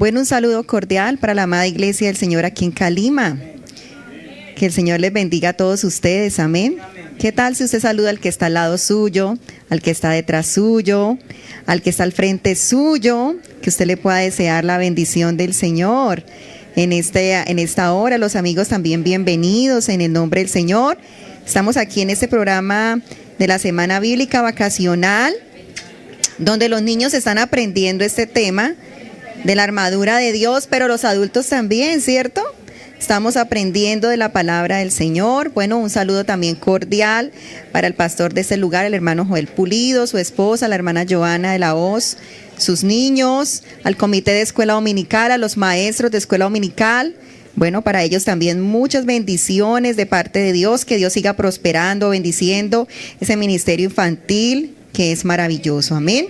Bueno, un saludo cordial para la amada Iglesia del Señor aquí en Calima. Que el Señor les bendiga a todos ustedes, amén. ¿Qué tal si usted saluda al que está al lado suyo, al que está detrás suyo, al que está al frente suyo? Que usted le pueda desear la bendición del Señor. En esta hora, los amigos también bienvenidos en el nombre del Señor. Estamos aquí en este programa de la Semana Bíblica Vacacional, donde los niños están aprendiendo este tema de la armadura de Dios, pero los adultos también, ¿cierto? Estamos aprendiendo de la palabra del Señor. Bueno, un saludo también cordial para el pastor de este lugar, el hermano Joel Pulido, su esposa, la hermana Joana de la Hoz, sus niños, al comité de escuela dominical, a los maestros de escuela dominical. Bueno, para ellos también muchas bendiciones de parte de Dios, que Dios siga prosperando, bendiciendo ese ministerio infantil que es maravilloso. Amén.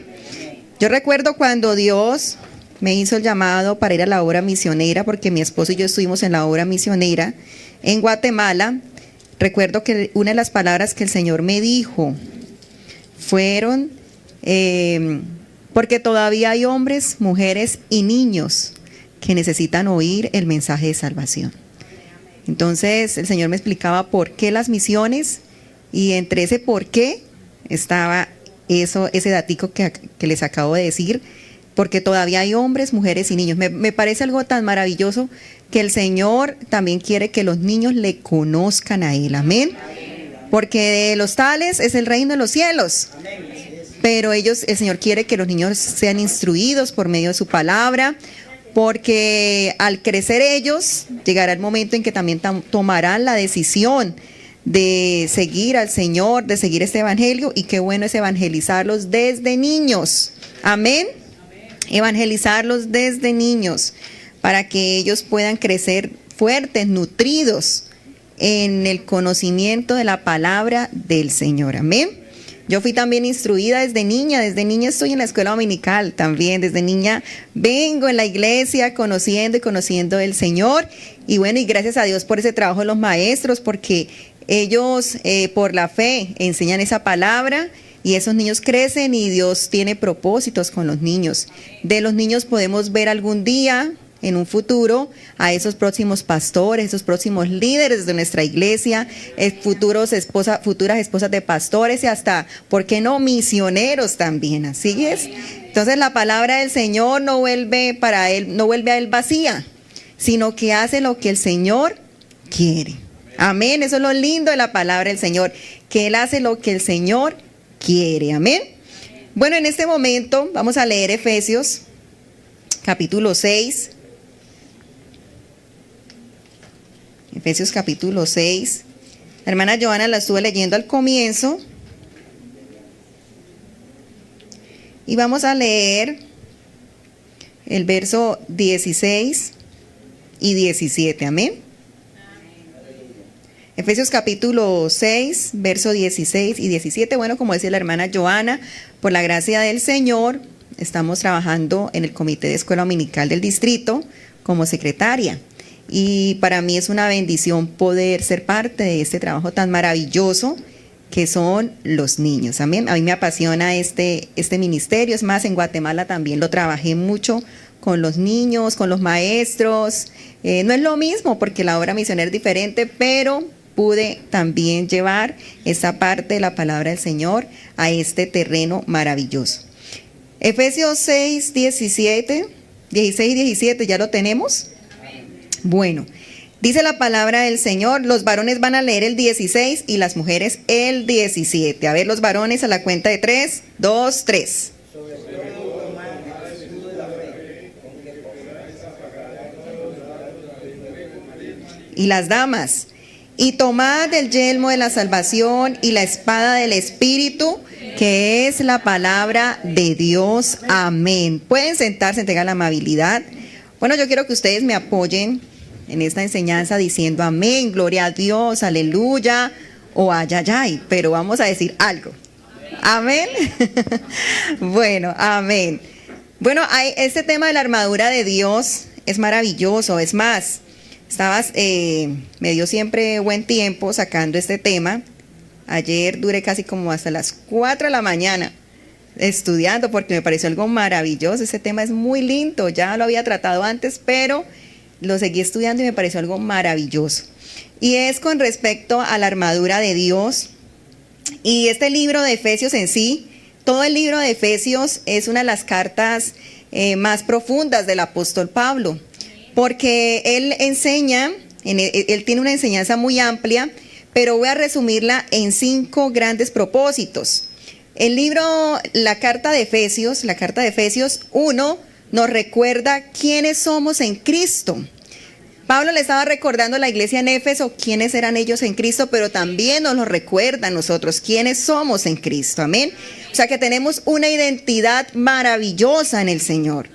Yo recuerdo cuando Dios me hizo el llamado para ir a la obra misionera, porque mi esposo y yo estuvimos en la obra misionera en Guatemala. Recuerdo que una de las palabras que el Señor me dijo fueron, porque todavía hay hombres, mujeres y niños que necesitan oír el mensaje de salvación. Entonces el Señor me explicaba por qué las misiones, y entre ese por qué estaba ese datico que les acabo de decir, porque todavía hay hombres, mujeres y niños. Me parece algo tan maravilloso que el Señor también quiere que los niños le conozcan a Él. Amén. Porque de los tales es el reino de los cielos. Pero el Señor quiere que los niños sean instruidos por medio de su palabra, porque al crecer ellos, llegará el momento en que también tomarán la decisión de seguir al Señor, de seguir este evangelio, y qué bueno es evangelizarlos desde niños. Amén. Evangelizarlos desde niños para que ellos puedan crecer fuertes, nutridos en el conocimiento de la palabra del Señor. Amén. Yo fui también instruida desde niña estoy en la escuela dominical también, desde niña vengo en la iglesia conociendo el Señor, y bueno, y gracias a Dios por ese trabajo de los maestros, porque ellos por la fe enseñan esa palabra. Y esos niños crecen y Dios tiene propósitos con los niños. De los niños podemos ver algún día, en un futuro, a esos próximos pastores, esos próximos líderes de nuestra iglesia, futuras esposas de pastores y hasta, ¿por qué no?, misioneros también. Así es. Entonces la palabra del Señor no vuelve a Él vacía, sino que hace lo que el Señor quiere. Amén. Eso es lo lindo de la palabra del Señor, que Él hace lo que el Señor quiere. Amén. Bueno, en este momento vamos a leer Efesios capítulo 6. Efesios capítulo 6. La hermana Joana la estuve leyendo al comienzo. Y vamos a leer el verso 16 y 17. Amén. Efesios capítulo 6, verso 16 y 17. Bueno, como decía la hermana Joana, por la gracia del Señor, estamos trabajando en el comité de escuela dominical del distrito como secretaria. Y para mí es una bendición poder ser parte de este trabajo tan maravilloso que son los niños. Amén. A mí me apasiona este ministerio. Es más, en Guatemala también lo trabajé mucho con los niños, con los maestros. No es lo mismo porque la obra misionera es diferente, pero pude también llevar esa parte de la palabra del Señor a este terreno maravilloso. Efesios 6, 16 y 17, ¿ya lo tenemos? Bueno, dice la palabra del Señor, los varones van a leer el 16 y las mujeres el 17. A ver, los varones a la cuenta de 3, 2, 3. Y las damas, y tomad el yelmo de la salvación y la espada del Espíritu, que es la palabra de Dios. Amén. Pueden sentarse, tengan la amabilidad. Bueno, yo quiero que ustedes me apoyen en esta enseñanza diciendo amén, gloria a Dios, aleluya, o ayayay, pero vamos a decir algo. Amén. Bueno, amén. Bueno, este tema de la armadura de Dios es maravilloso. Es más, me dio siempre buen tiempo sacando este tema. Ayer duré casi como hasta las 4 de la mañana estudiando porque me pareció algo maravilloso. Ese tema es muy lindo, ya lo había tratado antes, pero lo seguí estudiando y me pareció algo maravilloso. Y es con respecto a la armadura de Dios. Y este libro de Efesios en sí, todo el libro de Efesios es una de las cartas más profundas del apóstol Pablo, porque él enseña, él tiene una enseñanza muy amplia, pero voy a resumirla en 5 grandes propósitos. El libro, la carta de Efesios 1, nos recuerda quiénes somos en Cristo. Pablo le estaba recordando a la iglesia en Éfeso quiénes eran ellos en Cristo, pero también nos lo recuerda a nosotros quiénes somos en Cristo, amén. O sea que tenemos una identidad maravillosa en el Señor.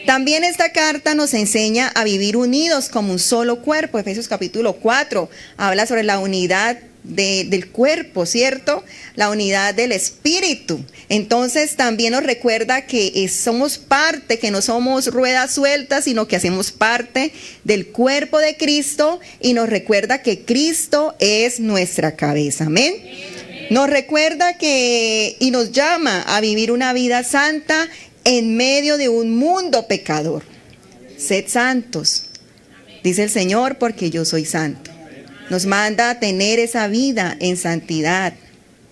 También esta carta nos enseña a vivir unidos como un solo cuerpo. Efesios capítulo 4 habla sobre la unidad del cuerpo, ¿cierto? La unidad del espíritu. Entonces también nos recuerda que somos parte, que no somos ruedas sueltas, sino que hacemos parte del cuerpo de Cristo, y nos recuerda que Cristo es nuestra cabeza, amén. Nos recuerda y nos llama a vivir una vida santa en medio de un mundo pecador. Sed santos, dice el Señor, porque yo soy santo. Nos manda a tener esa vida en santidad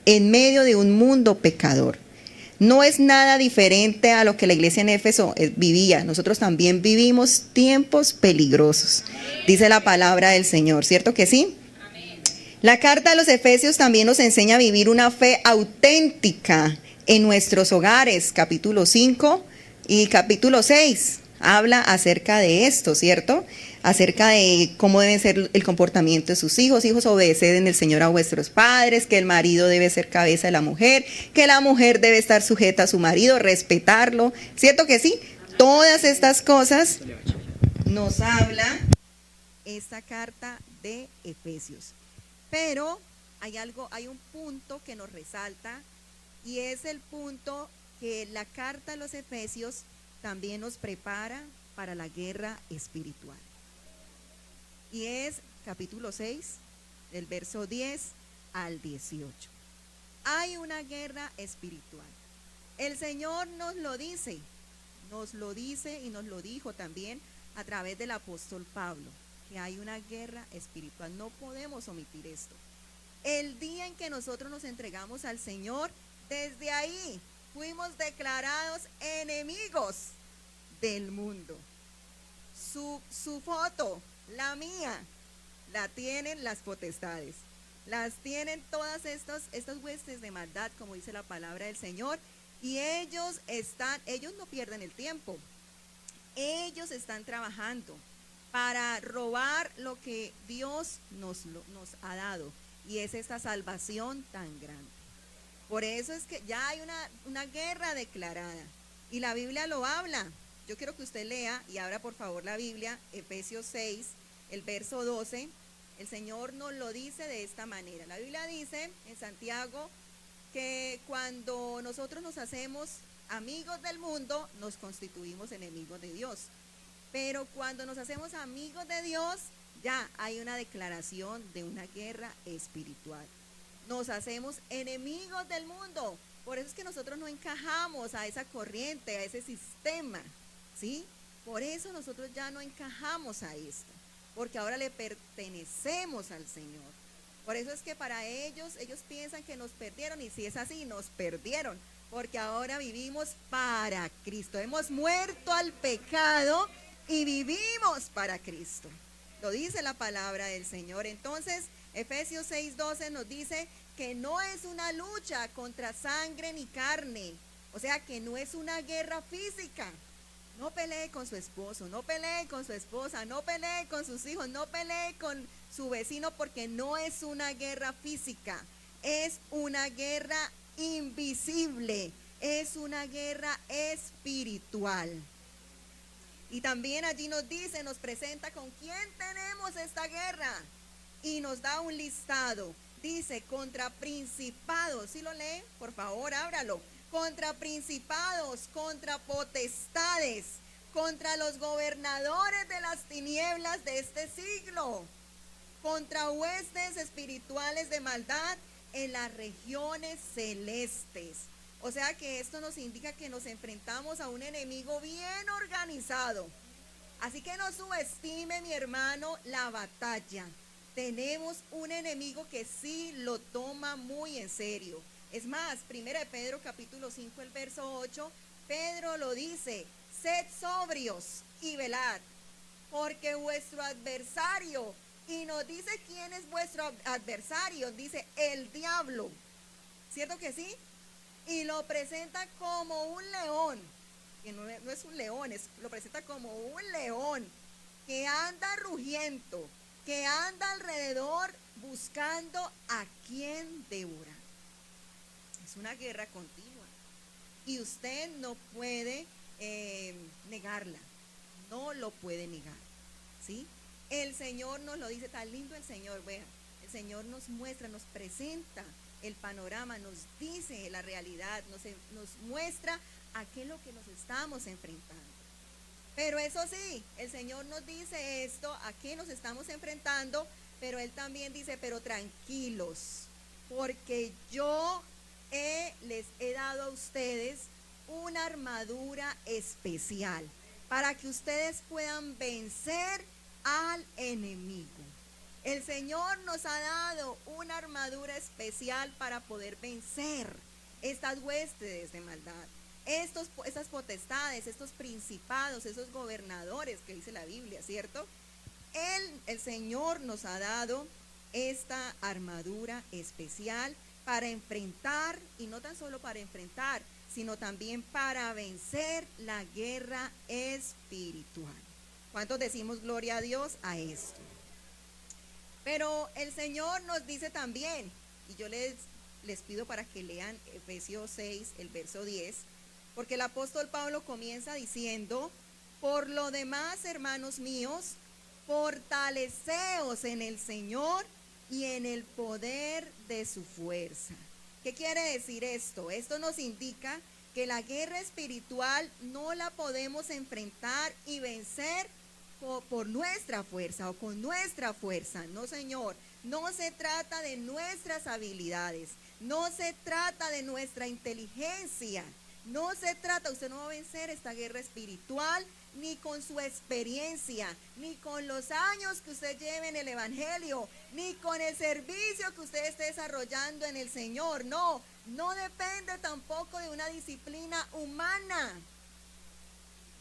en medio de un mundo pecador. No es nada diferente a lo que la iglesia en Éfeso vivía. Nosotros también vivimos tiempos peligrosos, dice la palabra del Señor, ¿cierto que sí? La carta de los Efesios también nos enseña a vivir una fe auténtica en nuestros hogares. Capítulo 5 y capítulo 6 habla acerca de esto, ¿cierto? Acerca de cómo debe ser el comportamiento de sus hijos. Hijos, obedeced en el Señor a vuestros padres, que el marido debe ser cabeza de la mujer, que la mujer debe estar sujeta a su marido, respetarlo, ¿cierto que sí? Todas estas cosas nos habla esta carta de Efesios. Pero hay un punto que nos resalta, y es el punto que la carta de los Efesios también nos prepara para la guerra espiritual. Y es capítulo 6, del verso 10 al 18. Hay una guerra espiritual. El Señor nos lo dice y nos lo dijo también a través del apóstol Pablo, que hay una guerra espiritual. No podemos omitir esto. El día en que nosotros nos entregamos al Señor, desde ahí fuimos declarados enemigos del mundo. Su foto, la mía, la tienen las potestades, las tienen todas estas huestes de maldad, como dice la palabra del Señor, y ellos no pierden el tiempo. Ellos están trabajando para robar lo que Dios nos ha dado, y es esta salvación tan grande. Por eso es que ya hay una guerra declarada, y la Biblia lo habla. Yo quiero que usted lea y abra por favor la Biblia, Efesios 6, el verso 12. El Señor nos lo dice de esta manera. La Biblia dice en Santiago que cuando nosotros nos hacemos amigos del mundo, nos constituimos enemigos de Dios. Pero cuando nos hacemos amigos de Dios, ya hay una declaración de una guerra espiritual. Nos hacemos enemigos del mundo. Por eso es que nosotros no encajamos a esa corriente, a ese sistema, ¿sí? Por eso nosotros ya no encajamos a esto, porque ahora le pertenecemos al Señor. Por eso es que para ellos piensan que nos perdieron, y si es así, nos perdieron, porque ahora vivimos para Cristo. Hemos muerto al pecado y vivimos para Cristo. Lo dice la palabra del Señor. Entonces, Efesios 6:12 nos dice que no es una lucha contra sangre ni carne, o sea que no es una guerra física. No pelee con su esposo, no pelee con su esposa, no pelee con sus hijos, no pelee con su vecino, porque no es una guerra física, es una guerra invisible, es una guerra espiritual. Y también allí nos dice, nos presenta con quién tenemos esta guerra, y nos da un listado. Dice, contra principados. ¿Sí lo lee? Por favor, ábralo. Contra principados, contra potestades, contra los gobernadores de las tinieblas de este siglo, contra huestes espirituales de maldad en las regiones celestes. O sea que esto nos indica que nos enfrentamos a un enemigo bien organizado. Así que no subestime, mi hermano, la batalla. Tenemos un enemigo que sí lo toma muy en serio. Es más, 1 Pedro capítulo 5, el verso 8, Pedro lo dice: sed sobrios y velad, porque vuestro adversario, y nos dice quién es vuestro adversario, dice el diablo, ¿cierto que sí? Y lo presenta como un león, que no es un león, lo presenta como un león que anda rugiendo, que anda alrededor buscando a quien devorar. Es una guerra continua y usted no puede negarla, no lo puede negar, ¿sí? El Señor nos lo dice, tan lindo el Señor, vean, el Señor nos muestra, nos presenta el panorama, nos dice la realidad, nos muestra a qué es lo que nos estamos enfrentando. Pero eso sí, el Señor nos dice esto, a qué nos estamos enfrentando, pero Él también dice, pero tranquilos, porque yo les he dado a ustedes una armadura especial para que ustedes puedan vencer al enemigo. El Señor nos ha dado una armadura especial para poder vencer estas huestes de maldad, estas potestades, estos principados, esos gobernadores que dice la Biblia, ¿cierto? El Señor nos ha dado esta armadura especial para enfrentar, y no tan solo para enfrentar, sino también para vencer la guerra espiritual. ¿Cuántos decimos gloria a Dios a esto? Pero el Señor nos dice también, y yo les pido para que lean Efesios 6, el verso 10, porque el apóstol Pablo comienza diciendo: por lo demás, hermanos míos, fortaleceos en el Señor y en el poder de su fuerza. ¿Qué quiere decir esto? Esto nos indica que la guerra espiritual no la podemos enfrentar y vencer por nuestra fuerza o con nuestra fuerza. No, Señor, no se trata de nuestras habilidades, no se trata de nuestra inteligencia, no se trata, usted no va a vencer esta guerra espiritual ni con su experiencia, ni con los años que usted lleve en el Evangelio, ni con el servicio que usted esté desarrollando en el Señor. No, no depende tampoco de una disciplina humana.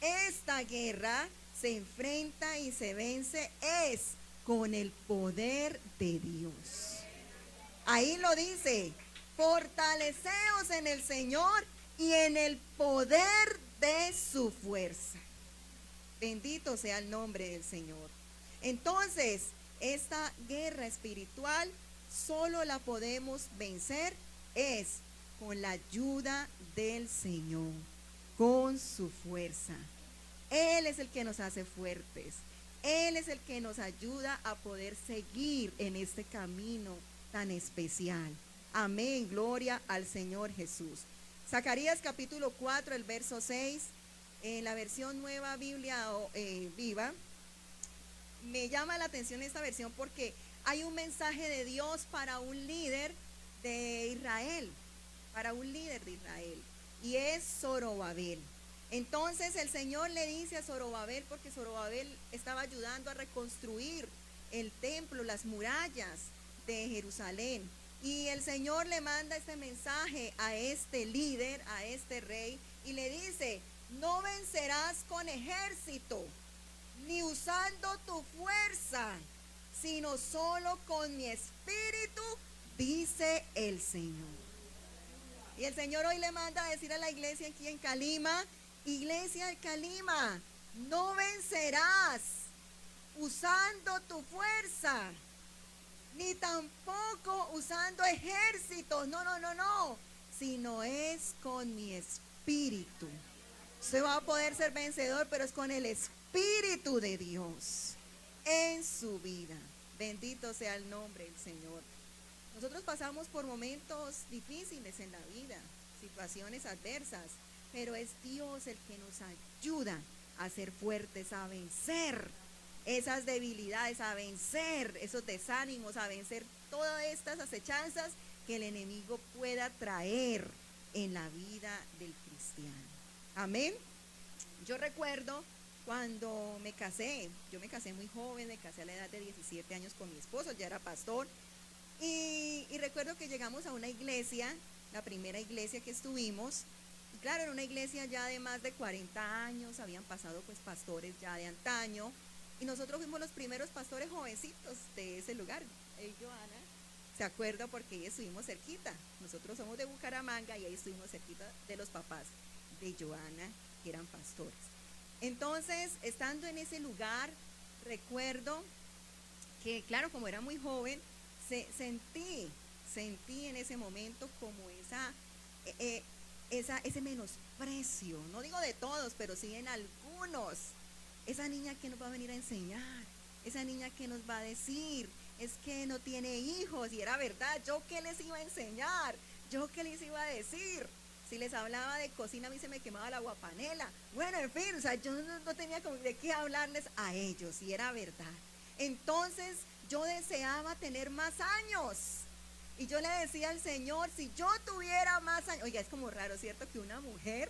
Esta guerra se enfrenta y se vence es con el poder de Dios. Ahí lo dice: fortaleceos en el Señor y en el poder de su fuerza. Bendito sea el nombre del Señor. Entonces, esta guerra espiritual solo la podemos vencer es con la ayuda del Señor, con su fuerza. Él es el que nos hace fuertes. Él es el que nos ayuda a poder seguir en este camino tan especial. Amén, gloria al Señor Jesús. Zacarías capítulo 4, el verso 6, en la versión Nueva Biblia Viva. Me llama la atención esta versión porque hay un mensaje de Dios para un líder de Israel, y es Zorobabel. Entonces el Señor le dice a Zorobabel, porque Zorobabel estaba ayudando a reconstruir el templo, las murallas de Jerusalén, y el Señor le manda este mensaje a este líder, a este rey, y le dice: no vencerás con ejército, ni usando tu fuerza, sino solo con mi espíritu, dice el Señor. Y el Señor hoy le manda a decir a la iglesia aquí en Calima: iglesia de Calima, no vencerás usando tu fuerza, ni tampoco usando ejércitos, no, sino es con mi espíritu. Usted va a poder ser vencedor, pero es con el Espíritu de Dios en su vida. Bendito sea el nombre del Señor. Nosotros pasamos por momentos difíciles en la vida, situaciones adversas, pero es Dios el que nos ayuda a ser fuertes, a vencer esas debilidades, a vencer esos desánimos, a vencer todas estas acechanzas que el enemigo pueda traer en la vida del cristiano. Amén. Yo recuerdo cuando me casé, yo me casé muy joven, me casé a la edad de 17 años con mi esposo, ya era pastor, y recuerdo que llegamos a una iglesia, la primera iglesia que estuvimos, y claro, era una iglesia ya de más de 40 años, habían pasado pues pastores ya de antaño, y nosotros fuimos los primeros pastores jovencitos de ese lugar. Joana se acuerda porque ahí estuvimos cerquita, nosotros somos de Bucaramanga y ahí estuvimos cerquita de los papás de Joana, que eran pastores. Entonces, estando en ese lugar, recuerdo que, claro, como era muy joven, sentí en ese momento como ese menosprecio, no digo de todos, pero sí en algunos. Esa niña que nos va a venir a enseñar, esa niña que nos va a decir, es que no tiene hijos, y era verdad, yo qué les iba a enseñar, yo qué les iba a decir. Si les hablaba de cocina, a mí se me quemaba la guapanela. Bueno, en fin, o sea, yo no tenía de qué hablarles a ellos, y era verdad. Entonces, yo deseaba tener más años. Y yo le decía al Señor, si yo tuviera más años, oiga, es como raro, ¿cierto? Que una mujer,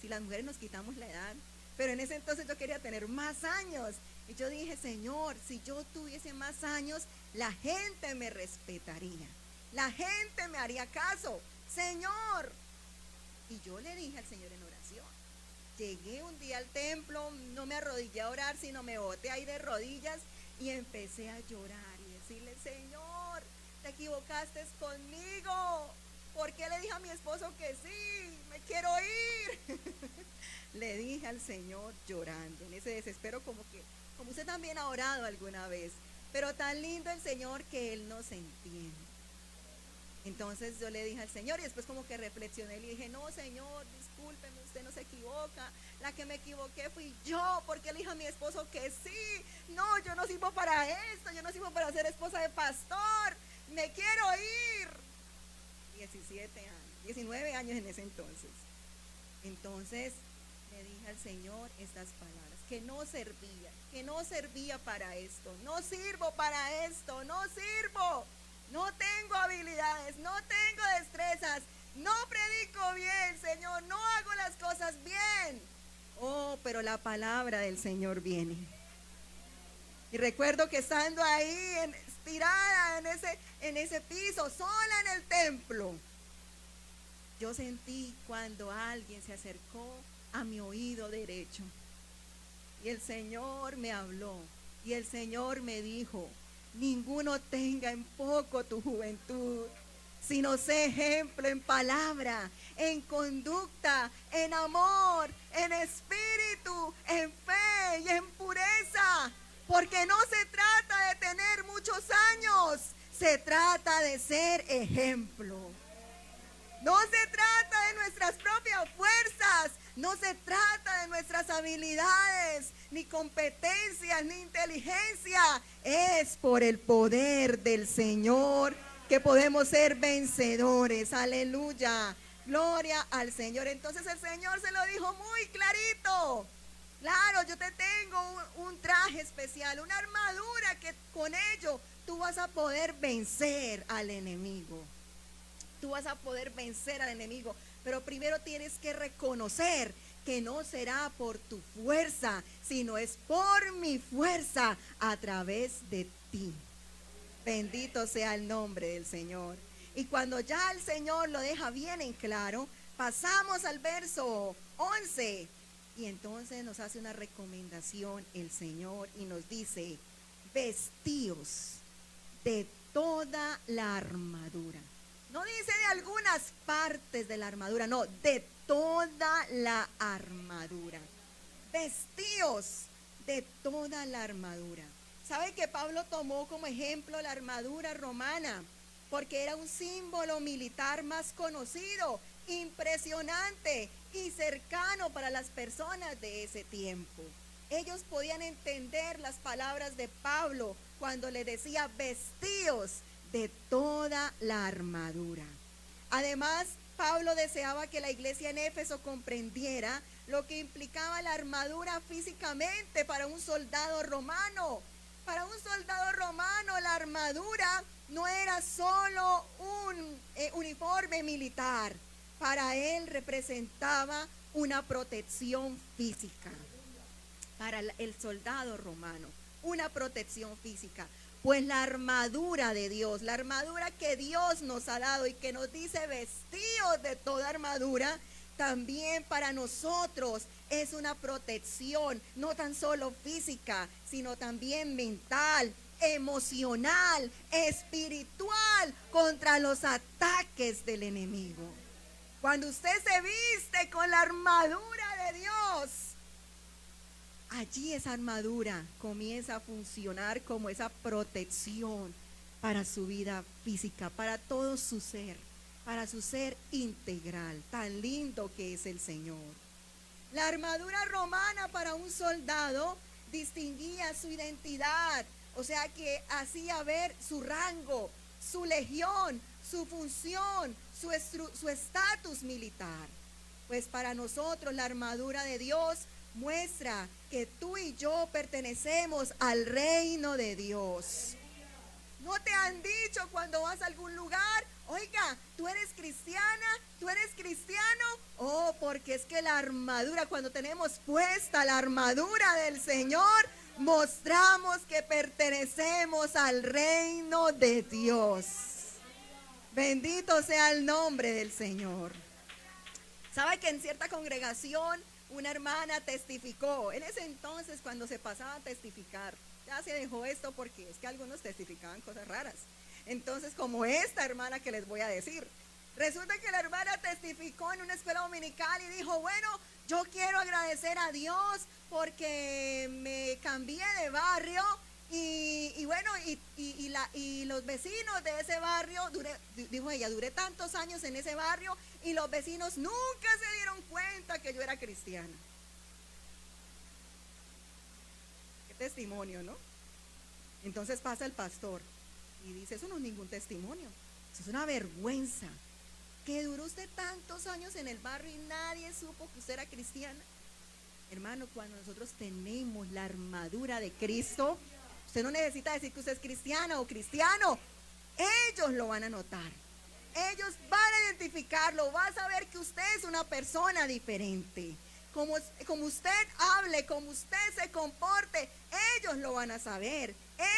si las mujeres nos quitamos la edad, pero en ese entonces yo quería tener más años. Y yo dije, Señor, si yo tuviese más años, la gente me respetaría. La gente me haría caso. Señor. Y yo le dije al Señor en oración. Llegué un día al templo, no me arrodillé a orar, sino me boté ahí de rodillas y empecé a llorar y decirle, Señor, te equivocaste conmigo. ¿Por qué le dije a mi esposo que sí? Me quiero ir. Le dije al Señor llorando, en ese desespero, como usted también ha orado alguna vez. Pero tan lindo el Señor que Él nos entiende. Entonces yo le dije al Señor y después como que reflexioné y le dije, no, Señor, discúlpeme, usted no se equivoca, la que me equivoqué fui yo, porque le dije a mi esposo que sí, no, yo no sirvo para esto, yo no sirvo para ser esposa de pastor, me quiero ir. 19 años en ese entonces. Entonces le dije al Señor estas palabras, que no servía para esto, no sirvo para esto, no sirvo. No tengo habilidades, no tengo destrezas, no predico bien, Señor, no hago las cosas bien. Oh, pero la palabra del Señor viene. Y recuerdo que estando ahí, estirada en ese piso, sola en el templo, yo sentí cuando alguien se acercó a mi oído derecho. Y el Señor me habló, y el Señor me dijo, ninguno tenga en poco tu juventud, sino sé ejemplo en palabra, en conducta, en amor, en espíritu, en fe y en pureza. Porque no se trata de tener muchos años, se trata de ser ejemplo. No se trata de nuestras propias fuerzas, no se trata de nuestras habilidades, ni competencias, ni inteligencia. Es por el poder del Señor que podemos ser vencedores. Aleluya. Gloria al Señor. Entonces el Señor se lo dijo muy clarito. Claro, yo te tengo un traje especial, una armadura que con ello tú vas a poder vencer al enemigo. Tú vas a poder vencer al enemigo, pero primero tienes que reconocer que no será por tu fuerza, sino es por mi fuerza a través de ti. Bendito sea el nombre del Señor. Y cuando ya el Señor lo deja bien en claro, pasamos al verso 11. Y entonces nos hace una recomendación el Señor y nos dice, vestíos de toda la armadura. No dice de algunas partes de la armadura, no, de toda la armadura. Vestíos de toda la armadura. ¿Sabe que Pablo tomó como ejemplo la armadura romana? Porque era un símbolo militar más conocido, impresionante y cercano para las personas de ese tiempo. Ellos podían entender las palabras de Pablo cuando le decía vestíos de toda la armadura. Además, Pablo deseaba que la iglesia en Éfeso comprendiera lo que implicaba la armadura físicamente para un soldado romano. Para un soldado romano, la armadura no era solo un uniforme militar, para él representaba una protección física, para el soldado romano, una protección física. Pues la armadura de Dios, la armadura que Dios nos ha dado y que nos dice vestidos de toda armadura, también para nosotros es una protección, no tan solo física, sino también mental, emocional, espiritual, contra los ataques del enemigo. Cuando usted se viste con la armadura de Dios, allí esa armadura comienza a funcionar como esa protección para su vida física, para todo su ser, para su ser integral. Tan lindo que es el Señor. La armadura romana para un soldado distinguía su identidad, o sea que hacía ver su rango, su legión, su función, su estatus militar. Pues para nosotros la armadura de Dios muestra que tú y yo pertenecemos al reino de Dios. ¿No te han dicho cuando vas a algún lugar, oiga, tú eres cristiana, tú eres cristiano? Oh, porque es que la armadura, cuando tenemos puesta la armadura del Señor, mostramos que pertenecemos al reino de Dios. Bendito sea el nombre del Señor. ¿Sabe que en cierta congregación una hermana testificó? En ese entonces, cuando se pasaba a testificar, ya se dejó esto porque es que algunos testificaban cosas raras. Entonces, como esta hermana que les voy a decir, resulta que la hermana testificó en una escuela dominical y dijo, bueno, yo quiero agradecer a Dios porque me cambié de barrio y bueno, y los vecinos de ese barrio, dijo ella, duré tantos años en ese barrio y los vecinos nunca se dieron cuenta que yo era cristiana. Qué testimonio, ¿no? Entonces pasa el pastor y dice, eso no es ningún testimonio, eso es una vergüenza. Que duró usted tantos años en el barrio y nadie supo que usted era cristiana. Hermano, cuando nosotros tenemos la armadura de Cristo, usted no necesita decir que usted es cristiana o cristiano. Ellos lo van a notar. Ellos van a identificarlo. Va a saber que usted es una persona diferente. Como usted hable, como usted se comporte, ellos lo van a saber.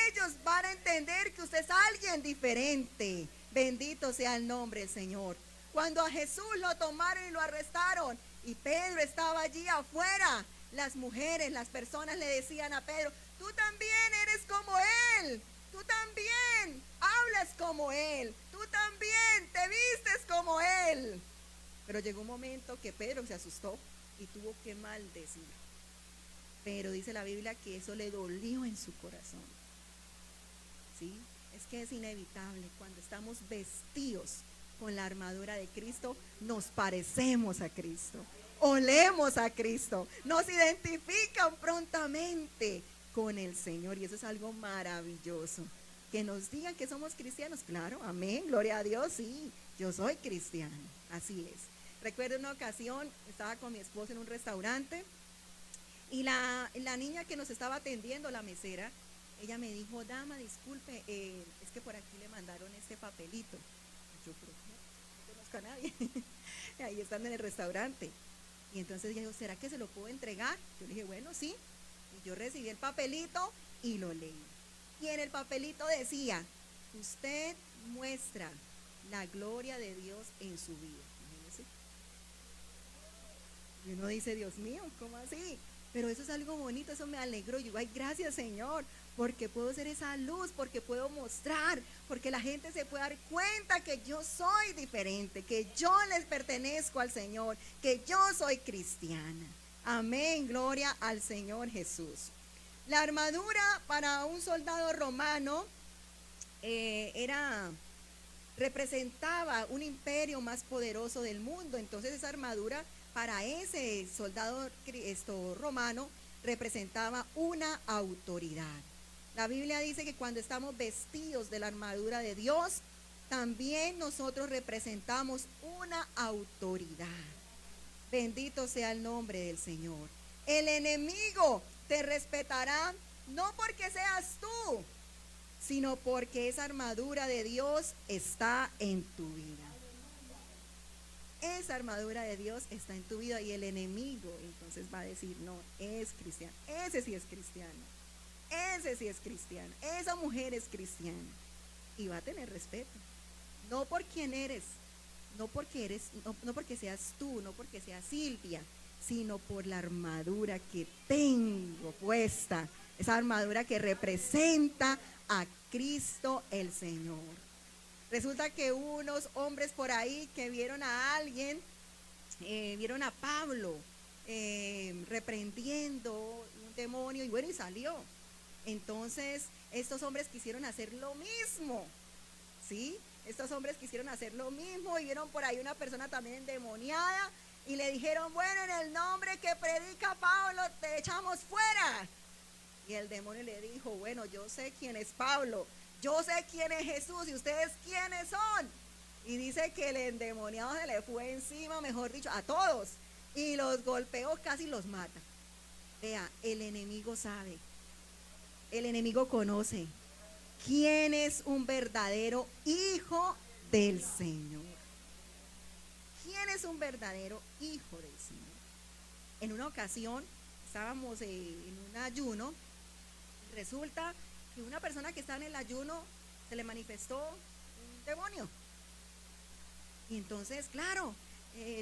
Ellos van a entender que usted es alguien diferente. Bendito sea el nombre del Señor. Cuando a Jesús lo tomaron y lo arrestaron y Pedro estaba allí afuera, las mujeres, las personas le decían a Pedro, tú también eres como él, tú también hablas como él, tú también te vistes como él. Pero llegó un momento que Pedro se asustó y tuvo que maldecir. Pero dice la Biblia que eso le dolió en su corazón. ¿Sí? Es que es inevitable, cuando estamos vestidos con la armadura de Cristo, nos parecemos a Cristo, olemos a Cristo, nos identifican prontamente con el Señor y eso es algo maravilloso. Que nos digan que somos cristianos, claro, amén, gloria a Dios, sí, yo soy cristiano, así es. Recuerdo una ocasión, estaba con mi esposo en un restaurante y la niña que nos estaba atendiendo, la mesera, ella me dijo, dama, disculpe, es que por aquí le mandaron este papelito. Yo, pero no conozco a nadie. Ahí están en el restaurante. Y entonces ella dijo, ¿será que se lo puedo entregar? Yo le dije, bueno, sí. Y yo recibí el papelito y lo leí. Y en el papelito decía, usted muestra la gloria de Dios en su vida. Imagínense. Y uno dice, Dios mío, ¿cómo así? Pero eso es algo bonito, eso me alegró. Yo digo, ay, gracias Señor, porque puedo ser esa luz, porque puedo mostrar, porque la gente se puede dar cuenta que yo soy diferente, que yo les pertenezco al Señor, que yo soy cristiana. Amén, gloria al Señor Jesús. La armadura para un soldado romano representaba un imperio más poderoso del mundo. Entonces esa armadura para ese soldado romano representaba una autoridad. La Biblia dice que cuando estamos vestidos de la armadura de Dios, también nosotros representamos una autoridad. Bendito sea el nombre del Señor. El enemigo te respetará no porque seas tú, sino porque esa armadura de Dios está en tu vida. esa armadura de Dios está en tu vida y el enemigo entonces va a decir, no, es cristiano, ese sí es cristiano, ese sí es cristiano, esa mujer es cristiana y va a tener respeto, no por quién eres, no porque seas tú, no porque seas Silvia, sino por la armadura que tengo puesta, esa armadura que representa a Cristo el Señor. Resulta que unos hombres por ahí que vieron a alguien, vieron a Pablo reprendiendo un demonio y bueno, y salió. Entonces, estos hombres quisieron hacer lo mismo, ¿sí? Estos hombres quisieron hacer lo mismo y vieron por ahí una persona también endemoniada y le dijeron, bueno, en el nombre que predica Pablo, te echamos fuera. Y el demonio le dijo, bueno, yo sé quién es Pablo, yo sé quién es Jesús y ustedes quiénes son. Y dice que el endemoniado se le fue encima, mejor dicho, a todos. Y los golpeó, casi los mata. Vea, el enemigo sabe, el enemigo conoce quién es un verdadero hijo del Señor. ¿Quién es un verdadero hijo del Señor? En una ocasión estábamos en un ayuno. Resulta que una persona que estaba en el ayuno se le manifestó un demonio. Y entonces, claro,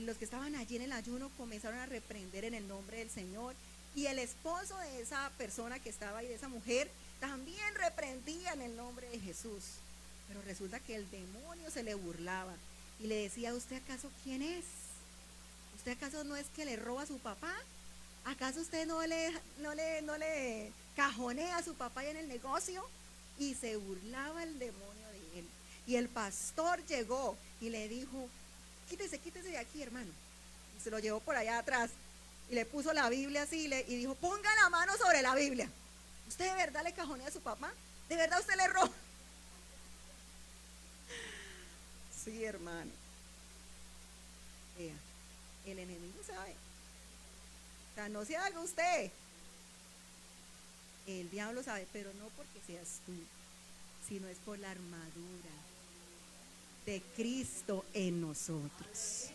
los que estaban allí en el ayuno comenzaron a reprender en el nombre del Señor. Y el esposo de esa persona que estaba ahí, de esa mujer, también reprendía en el nombre de Jesús. Pero resulta que el demonio se le burlaba y le decía, ¿usted acaso quién es? ¿Usted acaso no es que le roba a su papá? ¿Acaso usted no le cajonea a su papá en el negocio? Y se burlaba el demonio de él. Y el pastor llegó y le dijo, quítese de aquí, hermano. Y se lo llevó por allá atrás y le puso la Biblia así y dijo, ponga la mano sobre la Biblia. ¿Usted de verdad le cajonea a su papá? ¿De verdad usted le roba? Sí, hermano. Vea, el enemigo sabe. O sea, no se haga usted. El diablo sabe, pero no porque seas tú, sino es por la armadura de Cristo en nosotros.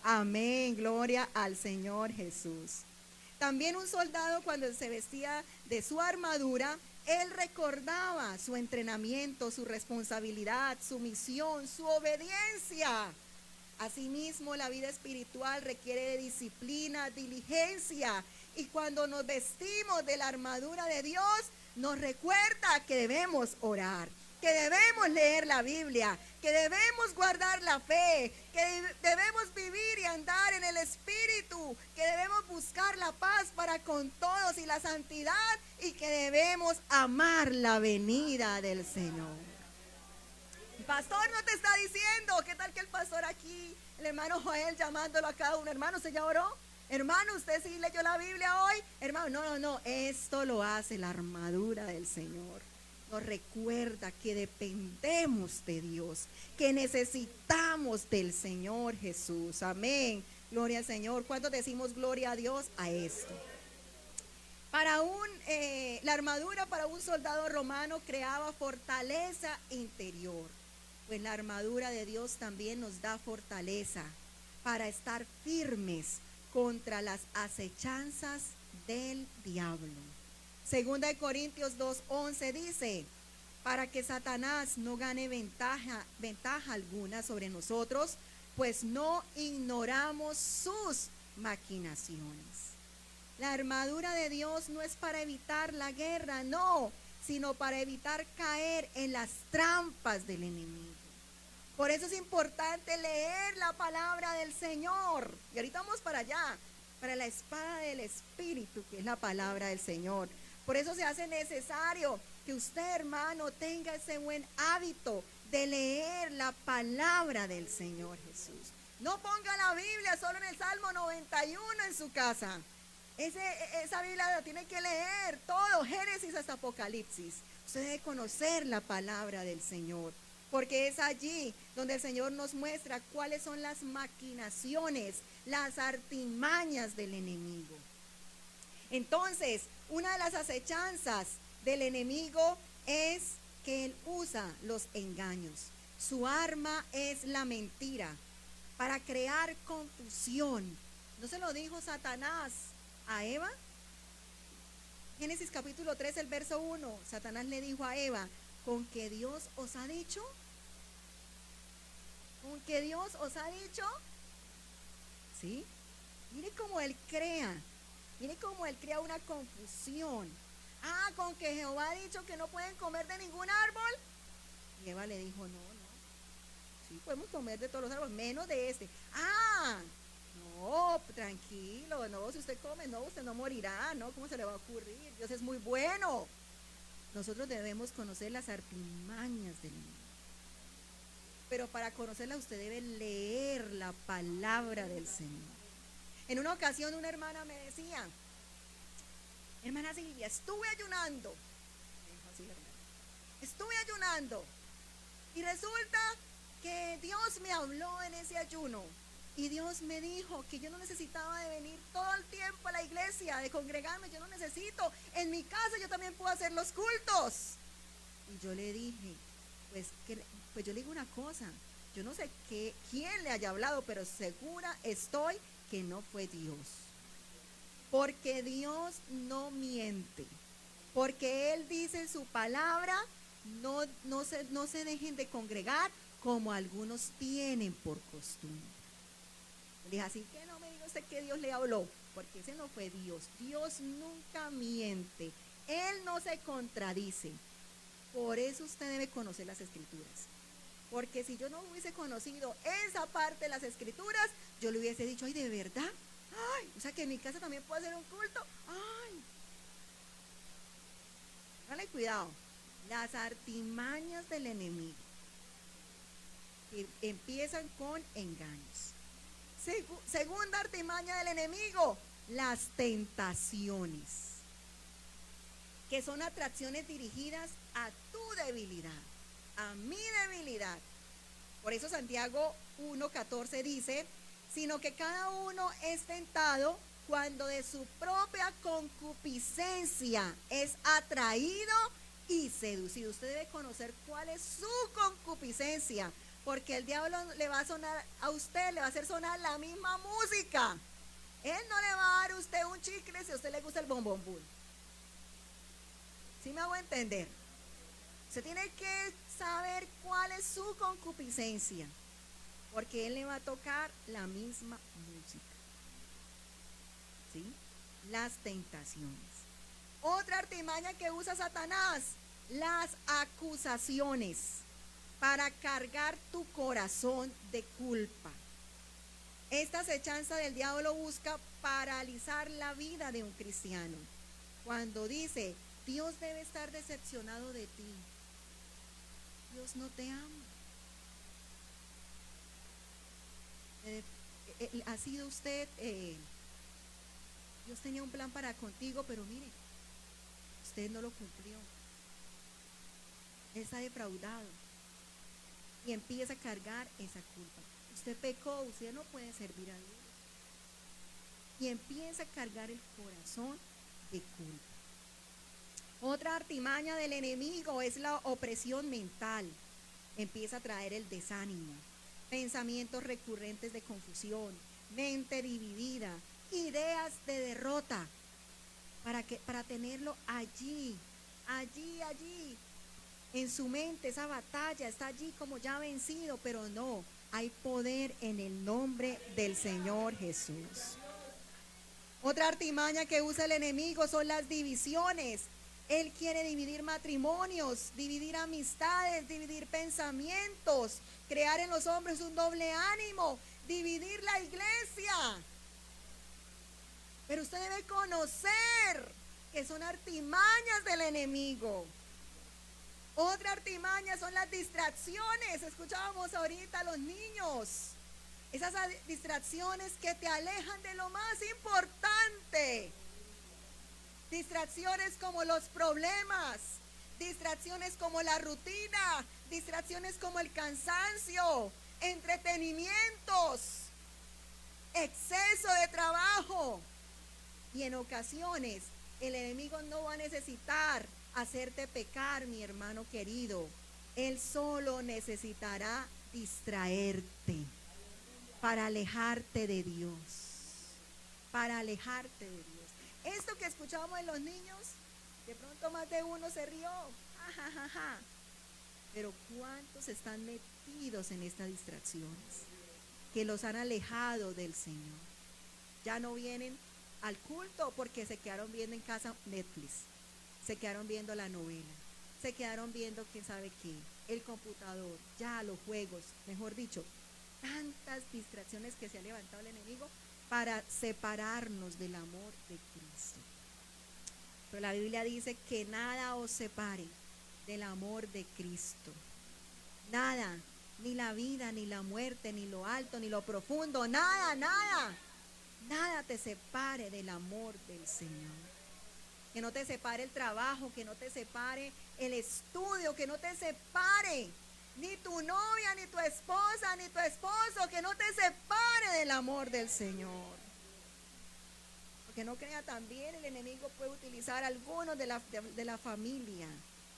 Amén, gloria al Señor Jesús. También un soldado cuando se vestía de su armadura, él recordaba su entrenamiento, su responsabilidad, su misión, su obediencia. Asimismo, la vida espiritual requiere de disciplina, diligencia. Y cuando nos vestimos de la armadura de Dios, nos recuerda que debemos orar, que debemos leer la Biblia, que debemos guardar la fe, que debemos vivir y andar en el Espíritu, que debemos buscar la paz para con todos y la santidad, y que debemos amar la venida del Señor. El pastor no te está diciendo, ¿qué tal que el pastor aquí, el hermano Joel llamándolo a cada uno? Hermano, ¿usted ya oró? Hermano, ¿usted sí leyó la Biblia hoy? Hermano, no, esto lo hace la armadura del Señor. Nos recuerda que dependemos de Dios, que necesitamos del Señor Jesús. Amén. Gloria al Señor. ¿Cuántos decimos gloria a Dios a esto? La armadura para un soldado romano creaba fortaleza interior. Pues la armadura de Dios también nos da fortaleza para estar firmes contra las acechanzas del diablo. Segunda de Corintios 2:11 dice, para que Satanás no gane ventaja alguna sobre nosotros, pues no ignoramos sus maquinaciones. La armadura de Dios no es para evitar la guerra, no, sino para evitar caer en las trampas del enemigo. Por eso es importante leer la palabra del Señor. Y ahorita vamos para allá, para la espada del Espíritu, que es la palabra del Señor. Por eso se hace necesario que usted, hermano, tenga ese buen hábito de leer la palabra del Señor Jesús. No ponga la Biblia solo en el Salmo 91 en su casa. Esa Biblia la tiene que leer todo, Génesis hasta Apocalipsis. Usted debe conocer la palabra del Señor, porque es allí donde el Señor nos muestra cuáles son las maquinaciones, las artimañas del enemigo. Entonces, una de las acechanzas del enemigo es que él usa los engaños. Su arma es la mentira. para crear confusión. ¿No se lo dijo Satanás a Eva? Génesis capítulo 3, el verso 1, Satanás le dijo a Eva, ¿con que Dios os ha dicho? ¿Con que Dios os ha dicho? ¿Sí? Mire cómo él crea una confusión. Ah, con que Jehová ha dicho que no pueden comer de ningún árbol. Y Eva le dijo, no, sí podemos comer de todos los árboles, menos de este. Ah, no, tranquilo, no, si usted come, no, usted no morirá, no, ¿cómo se le va a ocurrir? Dios es muy bueno. Nosotros debemos conocer las artimañas del enemigo. Pero para conocerla usted debe leer la palabra del Señor. En una ocasión una hermana me decía, hermana Silvia, estuve ayunando. Me dijo así, hermana. Estuve ayunando. Y resulta que Dios me habló en ese ayuno. Y Dios me dijo que yo no necesitaba de venir todo el tiempo a la iglesia, de congregarme, yo no necesito. En mi casa yo también puedo hacer los cultos. Y yo le dije, pues yo le digo una cosa, yo no sé quién le haya hablado, pero segura estoy que no fue Dios. Porque Dios no miente. Porque Él dice en su palabra, no se dejen de congregar como algunos tienen por costumbre. Le dije, así que no me diga usted que Dios le habló, porque ese no fue Dios. Dios nunca miente. Él no se contradice. Por eso usted debe conocer las escrituras. Porque si yo no hubiese conocido esa parte de las escrituras, yo le hubiese dicho, ay, ¿de verdad? Ay, o sea que en mi casa también puedo hacer un culto. Ay. Dale cuidado. Las artimañas del enemigo que empiezan con engaños. Segunda artimaña del enemigo, las tentaciones, que son atracciones dirigidas a tu debilidad, a mi debilidad. Por eso Santiago 1:14 dice, sino que cada uno es tentado cuando de su propia concupiscencia es atraído y seducido. Usted debe conocer cuál es su concupiscencia, porque el diablo le va a sonar a usted, le va a hacer sonar la misma música. Él no le va a dar a usted un chicle si a usted le gusta el bombombún. ¿Sí me hago entender? Usted tiene que saber cuál es su concupiscencia, porque él le va a tocar la misma música. ¿Sí? Las tentaciones. Otra artimaña que usa Satanás, las acusaciones, para cargar tu corazón de culpa. Esta acechanza del diablo busca paralizar la vida de un cristiano. Cuando dice, Dios debe estar decepcionado de ti. Dios no te ama. Ha sido usted, Dios tenía un plan para contigo, pero mire, usted no lo cumplió. Él está defraudado. Y empieza a cargar esa culpa. Usted pecó, usted no puede servir a Dios. Y empieza a cargar el corazón de culpa. Otra artimaña del enemigo es la opresión mental. Empieza a traer el desánimo, pensamientos recurrentes de confusión, mente dividida, ideas de derrota, para tenerlo allí, en su mente. Esa batalla está allí como ya vencido, pero no, hay poder en el nombre del Señor Jesús. Otra artimaña que usa el enemigo son las divisiones. Él quiere dividir matrimonios, dividir amistades, dividir pensamientos, crear en los hombres un doble ánimo, dividir la iglesia. Pero usted debe conocer que son artimañas del enemigo. Otra artimaña son las distracciones. Escuchábamos ahorita a los niños. Esas distracciones que te alejan de lo más importante. Distracciones como los problemas, distracciones como la rutina, distracciones como el cansancio, entretenimientos, exceso de trabajo. Y en ocasiones el enemigo no va a necesitar hacerte pecar, mi hermano querido. Él solo necesitará distraerte para alejarte de Dios. Para alejarte de Dios. Esto que escuchábamos en los niños, de pronto más de uno se rió. Ja, ja, ja. Pero ¿cuántos están metidos en estas distracciones que los han alejado del Señor? Ya no vienen al culto porque se quedaron viendo en casa Netflix, se quedaron viendo la novela, se quedaron viendo quién sabe qué, el computador, ya los juegos, mejor dicho, tantas distracciones que se ha levantado el enemigo para separarnos del amor de Cristo. Pero la Biblia dice que nada os separe del amor de Cristo. Nada, ni la vida, ni la muerte, ni lo alto, ni lo profundo, nada, nada. Nada te separe del amor del Señor. Que no te separe el trabajo, que no te separe el estudio, que no te separe ni tu novia, ni tu esposa, ni tu esposo, que no te separe del amor del Señor. Porque no crea, también el enemigo puede utilizar a algunos de la familia,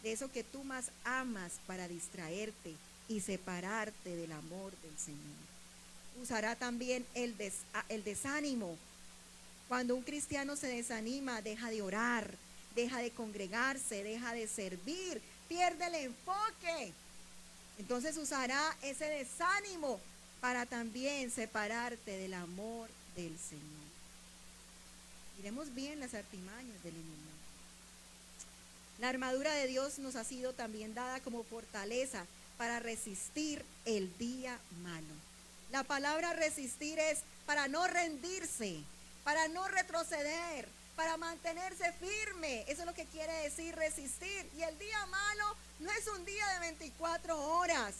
de eso que tú más amas, para distraerte y separarte del amor del Señor. Usará también el desánimo. Cuando un cristiano se desanima, deja de orar, deja de congregarse, deja de servir, pierde el enfoque. Entonces usará ese desánimo para también separarte del amor del Señor. Miremos bien las artimañas del enemigo. La armadura de Dios nos ha sido también dada como fortaleza para resistir el día malo. La palabra resistir es para no rendirse, para no retroceder, para mantenerse firme. Eso es lo que quiere decir resistir. Y el día malo no es un día de 24 horas,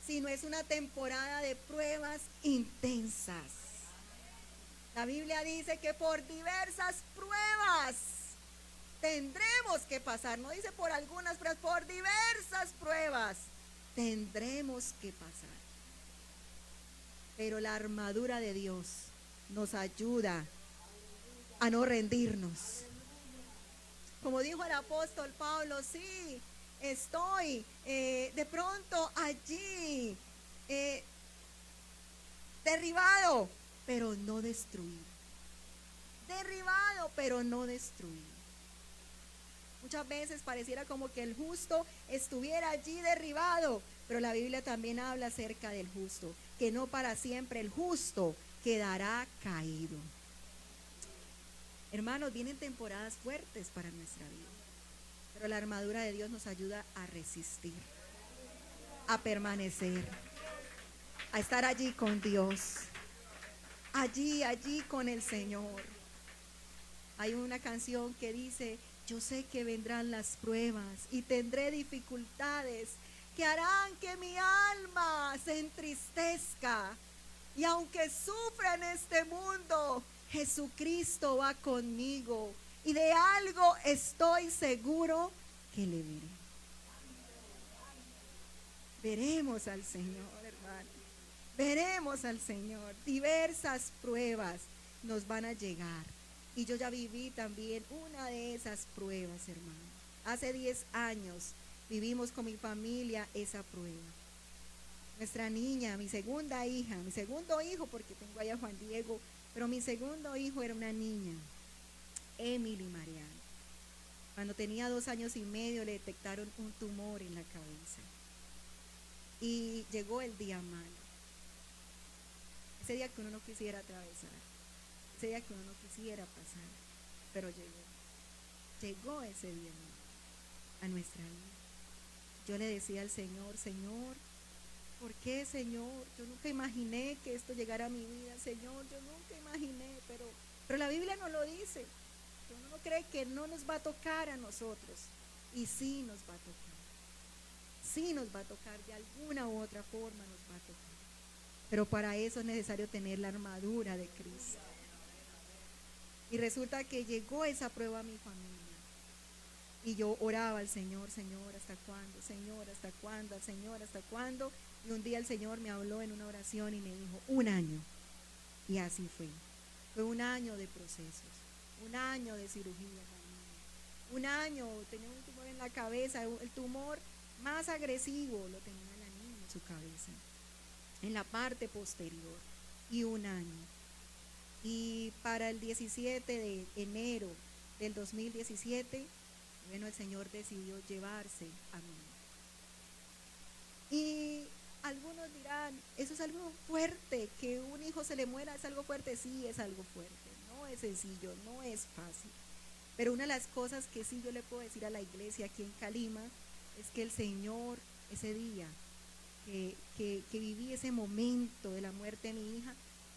sino es una temporada de pruebas intensas. La Biblia dice que por diversas pruebas tendremos que pasar. No dice por algunas pruebas, por diversas pruebas tendremos que pasar. Pero la armadura de Dios nos ayuda a no rendirnos. Como dijo el apóstol Pablo, sí, estoy de pronto allí derribado, pero no destruido. Derribado, pero no destruido. Muchas veces pareciera como que el justo estuviera allí derribado, pero la Biblia también habla acerca del justo, que no para siempre el justo quedará caído. Hermanos, vienen temporadas fuertes para nuestra vida, pero la armadura de Dios nos ayuda a resistir, a permanecer, a estar allí con Dios, allí con el Señor. Hay una canción que dice: yo sé que vendrán las pruebas y tendré dificultades que harán que mi alma se entristezca. Y aunque sufra en este mundo, Jesucristo va conmigo. Y de algo estoy seguro, que le veré. Veremos al Señor, hermano. Veremos al Señor. Diversas pruebas nos van a llegar. Y yo ya viví también una de esas pruebas, hermano. Hace 10 años vivimos con mi familia esa prueba. Nuestra niña, mi segunda hija, mi segundo hijo, porque tengo allá a Juan Diego, pero mi segundo hijo era una niña, Emily Mariana. Cuando tenía 2 años y medio le detectaron un tumor en la cabeza. Y llegó el día malo. Ese día que uno no quisiera atravesar. Ese día que uno no quisiera pasar, pero llegó ese día a nuestra vida. Yo le decía al Señor: Señor, ¿por qué, Señor? Yo nunca imaginé que esto llegara a mi vida, Señor, yo nunca imaginé, pero la Biblia nos lo dice, que uno no cree que no nos va a tocar a nosotros, y sí nos va a tocar, de alguna u otra forma nos va a tocar, pero para eso es necesario tener la armadura de Cristo. Y resulta que llegó esa prueba a mi familia. Y yo oraba al Señor: Señor, ¿hasta cuándo? Señor, ¿hasta cuándo? Señor, ¿hasta cuándo? Y un día el Señor me habló en una oración y me dijo: 1 año. Y así fue. Fue 1 año de procesos, 1 año de cirugía. 1 año, tenía un tumor en la cabeza, el tumor más agresivo lo tenía la niña en su cabeza, en la parte posterior. y un año. Y para el 17 de enero del 2017, bueno, el Señor decidió llevarse a mi hija. Y algunos dirán, eso es algo fuerte, que un hijo se le muera, es algo fuerte. Sí, es algo fuerte, no es sencillo, no es fácil. Pero una de las cosas que sí yo le puedo decir a la iglesia aquí en Calima es que el Señor, ese día que viví ese momento de la muerte de mi hija,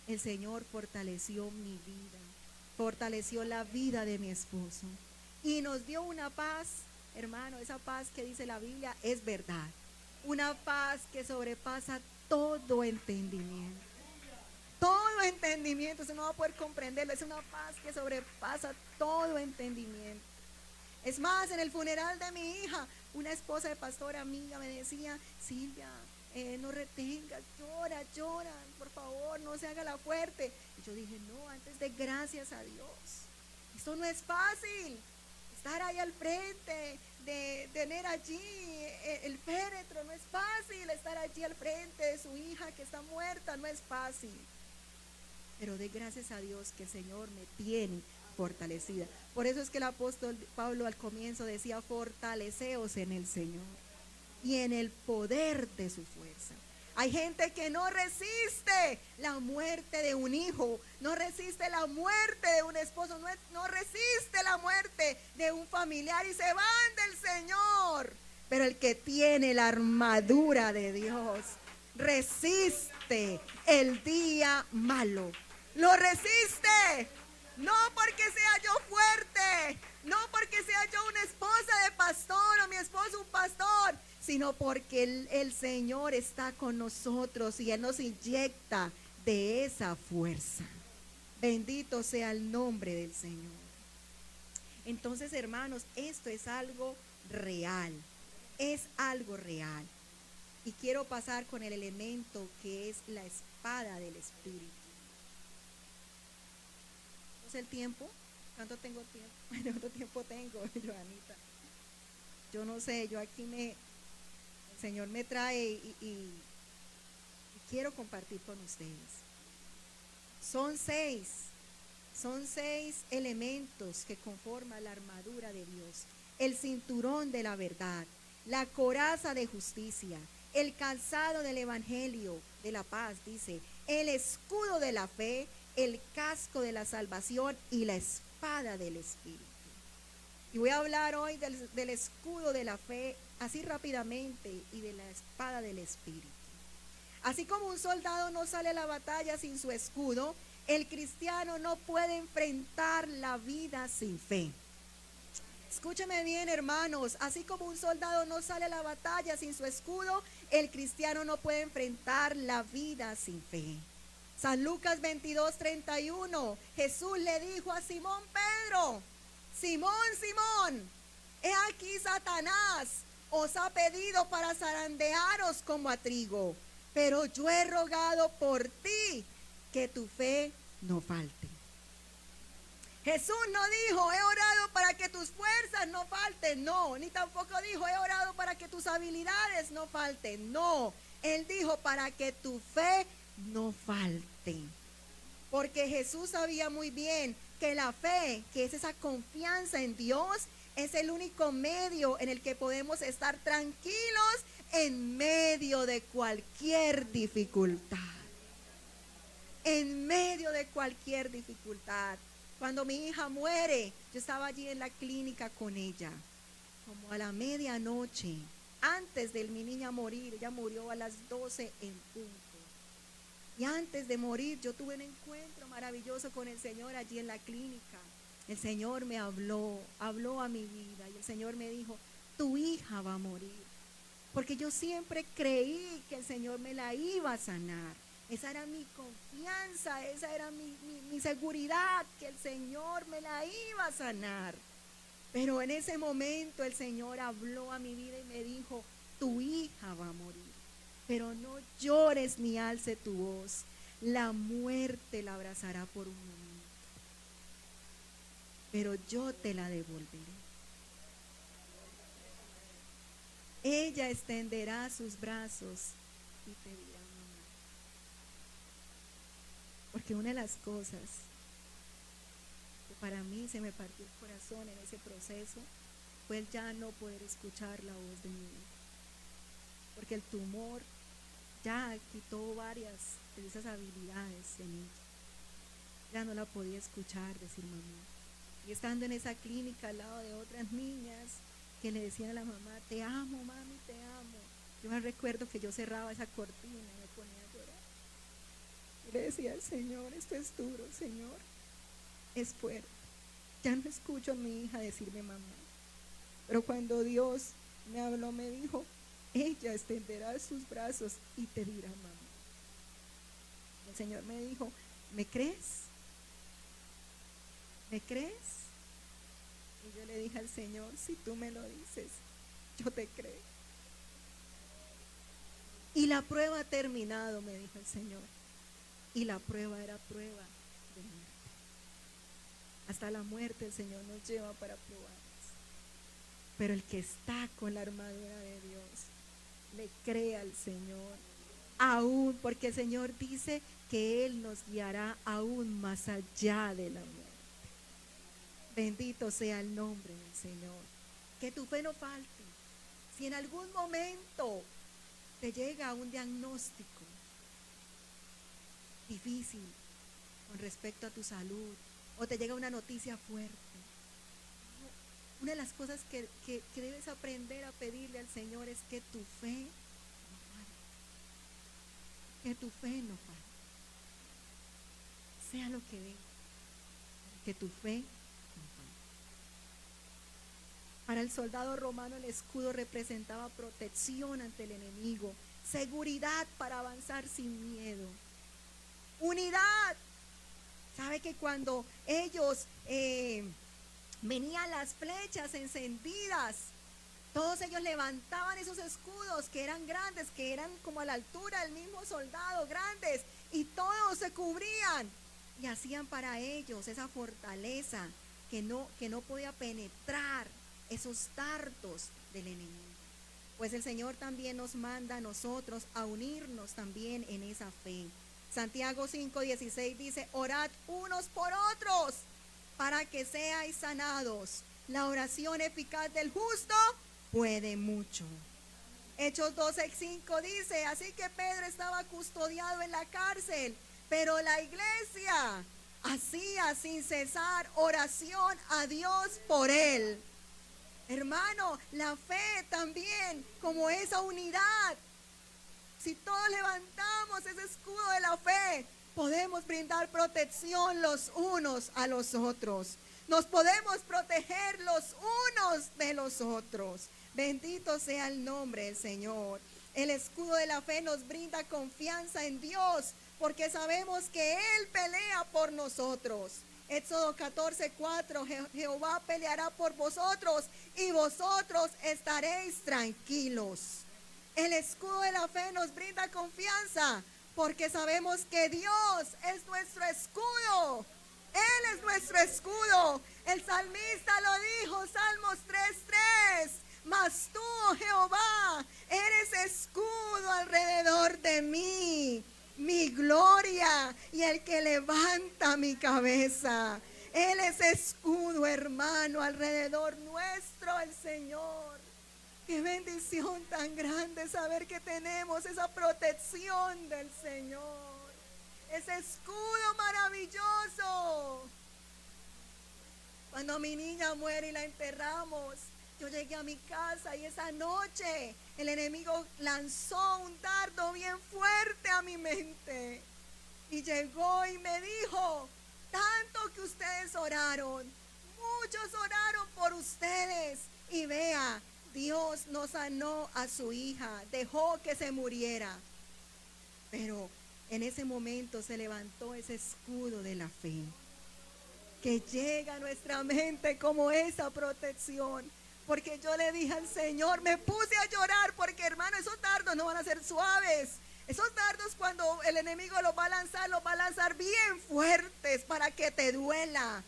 el Señor fortaleció mi vida, fortaleció la vida de mi esposo y nos dio una paz, hermano. Esa paz que dice la Biblia es verdad, una paz que sobrepasa todo entendimiento. Todo entendimiento, usted no va a poder comprenderlo, es una paz que sobrepasa todo entendimiento. Es más, en el funeral de mi hija, una esposa de pastor amiga me decía, Silvia, no retengas, llora, llora, por favor, no se haga la fuerte. Y yo dije, no, antes de gracias a Dios. Esto no es fácil, estar ahí al frente, de tener allí el féretro, no es fácil estar allí al frente de su hija que está muerta, no es fácil. Pero de gracias a Dios que el Señor me tiene fortalecida. Por eso es que el apóstol Pablo al comienzo decía, fortaleceos en el Señor y en el poder de su fuerza. Hay gente que no resiste la muerte de un hijo, no resiste la muerte de un esposo, no resiste la muerte de un familiar y se van del Señor. Pero el que tiene la armadura de Dios resiste el día malo. Lo resiste. No porque sea yo fuerte, no porque sea yo una esposa de pastor o mi esposo un pastor, sino porque el Señor está con nosotros y Él nos inyecta de esa fuerza. Bendito sea el nombre del Señor. Entonces, hermanos, esto es algo real, es algo real. Y quiero pasar con el elemento que es la espada del Espíritu. ¿No es el tiempo? ¿Cuánto tengo tiempo? ¿Cuánto tiempo tengo, Joanita? Yo no sé, yo aquí el Señor me trae y quiero compartir con ustedes. Son seis elementos que conforman la armadura de Dios. El cinturón de la verdad, la coraza de justicia, el calzado del evangelio de la paz, dice, el escudo de la fe, el casco de la salvación y la espada del Espíritu. Y voy a hablar hoy del escudo de la fe así rápidamente y de la espada del Espíritu. Así como un soldado no sale a la batalla sin su escudo, el cristiano no puede enfrentar la vida sin fe. Escúcheme bien, hermanos, así como un soldado no sale a la batalla sin su escudo, el cristiano no puede enfrentar la vida sin fe. San Lucas 22:31, Jesús le dijo a Simón Pedro, Simón, Simón, he aquí Satanás os ha pedido para zarandearos como a trigo, pero yo he rogado por ti que tu fe no falte. Jesús no dijo, he orado para que tus fuerzas no falten, no, ni tampoco dijo, he orado para que tus habilidades no falten, no. Él dijo, para que tu fe no falte. Porque Jesús sabía muy bien que la fe, que es esa confianza en Dios, es el único medio en el que podemos estar tranquilos en medio de cualquier dificultad. En medio de cualquier dificultad. Cuando mi hija muere, yo estaba allí en la clínica con ella, como a la medianoche, antes de mi niña morir. Ella murió a las 12 en punto. Y antes de morir, yo tuve un encuentro maravilloso con el Señor allí en la clínica. El Señor me habló a mi vida y el Señor me dijo, tu hija va a morir. Porque yo siempre creí que el Señor me la iba a sanar. Esa era mi confianza, esa era mi seguridad, que el Señor me la iba a sanar. Pero en ese momento el Señor habló a mi vida y me dijo, tu hija va a morir, pero no llores ni alce tu voz. La muerte la abrazará por un momento, pero yo te la devolveré. Ella extenderá sus brazos y te dirá, Porque una de las cosas que para mí se me partió el corazón en ese proceso fue el ya no poder escuchar la voz de mi hijo. Porque el tumor ya quitó varias de esas habilidades en ella. Ya no la podía escuchar decir mamá. Y estando en esa clínica al lado de otras niñas que le decían a la mamá, te amo, mami, te amo. Yo me recuerdo que yo cerraba esa cortina y me ponía a llorar. Y le decía al Señor, esto es duro, Señor, es fuerte. Ya no escucho a mi hija decirme mamá. Pero cuando Dios me habló, me dijo, ella extenderá sus brazos y te dirá mamá. El Señor me dijo, ¿me crees? ¿Me crees? Y yo le dije al Señor, si tú me lo dices, yo te creo. Y la prueba ha terminado, me dijo el Señor. Y la prueba era prueba de muerte. Hasta la muerte el Señor nos lleva para probarnos. Pero el que está con la armadura de Dios, le cree al Señor. Aún, porque el Señor dice que Él nos guiará aún más allá de la muerte. Bendito sea el nombre del Señor. Que tu fe no falte. Si en algún momento te llega un diagnóstico difícil con respecto a tu salud o te llega una noticia fuerte, una de las cosas que debes aprender a pedirle al Señor es que tu fe no falte. Que tu fe no falte. Sea lo que venga, que tu fe no falte. Para el soldado romano el escudo representaba protección ante el enemigo, seguridad para avanzar sin miedo, unidad. ¿Sabe que cuando ellos venían las flechas encendidas, todos ellos levantaban esos escudos que eran grandes, que eran como a la altura del mismo soldado, grandes, y todos se cubrían y hacían para ellos esa fortaleza que no podía penetrar esos dardos del enemigo? Pues el Señor también nos manda a nosotros a unirnos también en esa fe. Santiago 5:16 dice, orad unos por otros para que seáis sanados. La oración eficaz del justo puede mucho. Hechos 12:5 dice, así que Pedro estaba custodiado en la cárcel, pero la iglesia hacía sin cesar oración a Dios por él. Hermano, la fe también, como esa unidad. Si todos levantamos ese escudo de la fe, podemos brindar protección los unos a los otros. Nos podemos proteger los unos de los otros. Bendito sea el nombre del Señor. El escudo de la fe nos brinda confianza en Dios, porque sabemos que Él pelea por nosotros. Éxodo 14:4, Jehová peleará por vosotros y vosotros estaréis tranquilos. El escudo de la fe nos brinda confianza porque sabemos que Dios es nuestro escudo. Él es nuestro escudo. El salmista lo dijo, Salmos 3:3. Mas tú, oh Jehová, eres escudo alrededor de mí, mi gloria y el que levanta mi cabeza. Él es escudo, hermano, alrededor nuestro, el Señor. Qué bendición tan grande saber que tenemos esa protección del Señor. Ese escudo maravilloso. Cuando mi niña muere y la enterramos, yo llegué a mi casa y esa noche el enemigo lanzó un dardo bien fuerte a mi mente. Y llegó y me dijo, tanto que ustedes oraron, muchos oraron por ustedes. Y vea, Dios no sanó a su hija, dejó que se muriera. Pero en ese momento se levantó ese escudo de la fe, que llega a nuestra mente como esa protección. Porque yo le dije al Señor, me puse a llorar, porque hermano, esos dardos no van a ser suaves. Esos dardos cuando el enemigo los va a lanzar bien fuertes para que te duela.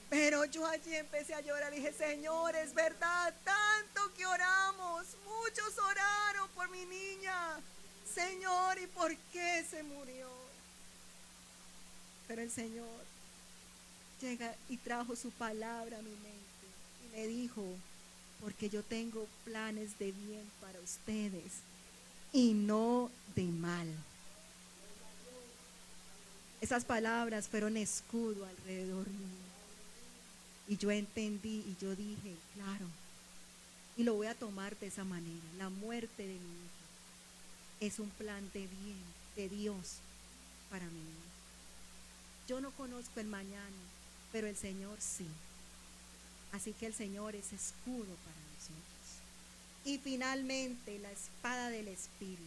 Pero yo allí empecé a llorar, dije, Señor, es verdad, tanto que oramos, muchos oraron por mi niña. Señor, ¿y por qué se murió? Pero el Señor llega y trajo su palabra a mi mente y me dijo, porque yo tengo planes de bien para ustedes y no de mal. Esas palabras fueron escudo alrededor mío. Y yo entendí y yo dije, claro, y lo voy a tomar de esa manera. La muerte de mi hija es un plan de bien de Dios para mi hija. Yo no conozco el mañana, pero el Señor sí. Así que el Señor es escudo para nosotros. Y finalmente, la espada del Espíritu.